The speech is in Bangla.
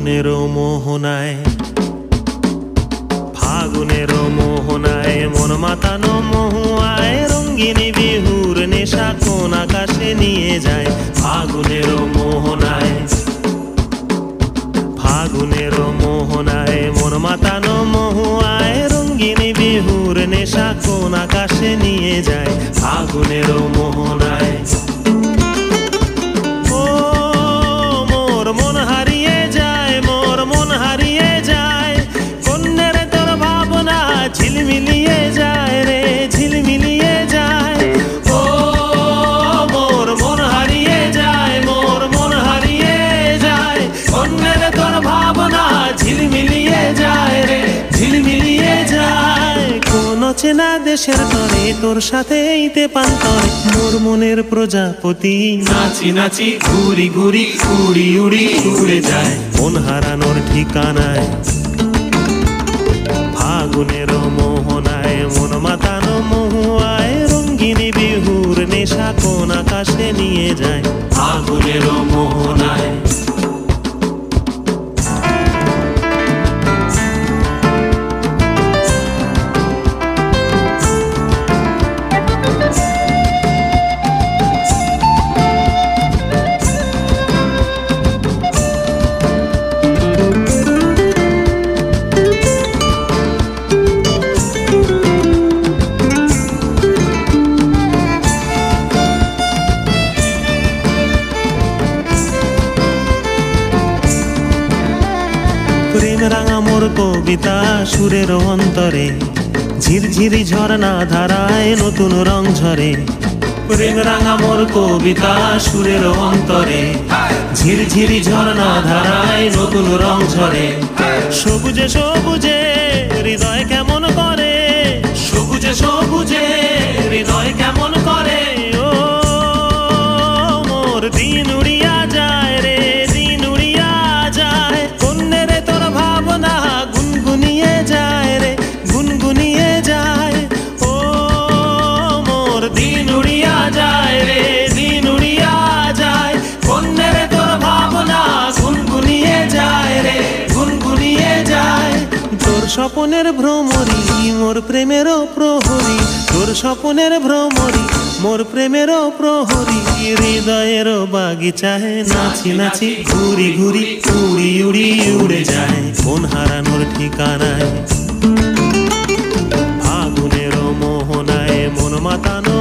ফাগুনেরও মোহনায়, ফাগুনেরও মোহনায় মন মাতানো মহুয়ায় রঙ্গিনী বিহুর নেশা কোন আকাশে নিয়ে যায়। ফাগুনেরও মোহনায়, ফাগুনেরও মোহনায় মন মাতানো মহুয়ায় রঙ্গিনী বিহুর নেশা কোন আকাশে নিয়ে যায়। ফাগুনেরও মোহনায় ঝিলমিলিয়ে যায় রে, ঝিলমিলিয়ে যায়। ও মোর মন হারিয়ে যায়, মোর মন হারিয়ে যায়। অন্যের তোর ভাবনা ঝিলমিলিয়ে যায় রে, ঝিলমিলিয়ে যায়। কোন চেনা দেশের তরে তোর সাথে এইতে পান্তরে মোর মনের প্রজাপতি নাচি নাচি ঘুরি ঘুরি উড়ি উড়ি উড়ে যায় মন হারানোর ঠিকানায়। ফাগুনেরও মোহনায় মন মাতানো মহুয়ায় রঙ্গিনী বিহুর নেশা কোন আকাশে নিয়ে যায়। ফাগুনেরও মোহনায় প্রেম রাঙা মোর কবিতা সুরের অন্তরে ঝিরঝিরি ঝর্ণা ধারায় নতুন রং ঝরে। প্রেম রাঙা মোর কবিতা সুরের অন্তরে ঝিরঝিরি ঝর্ণা ধারায় নতুন রং ঝরে। সবুজে সবুজে হৃদয় কেমন করে, সবুজে সবুজে হৃদয় কেমন করে। ও মোর দিন উড়িয়া যায় রে, দিন উড়িয়া যায়। কন্যের তোর ভাবনা গুনগুনিয়ে যায় রে, গুনগুনিয়ে যায়। ও মোর দিন উড়িয়া যায় রে, দিন উড়িয়া যায়। কন্যের তোর ভাবনা গুনগুনিয়ে যায় রে, গুনগুনিয়ে যায়। তোর স্বপনের ভ্রমরি মোর প্রেমেরও প্রহরী, তোর স্বপনের ভ্রমরি মোর প্রেমেরও প্রহরী। হৃদয়েরও বাগিচায় নাচি নাচি ঘুরি ঘুরি উড়ি উড়ি উড়ে যায় মন হারানোর ঠিকানায়। ফাগুনেরও মোহনায় মন মাতানো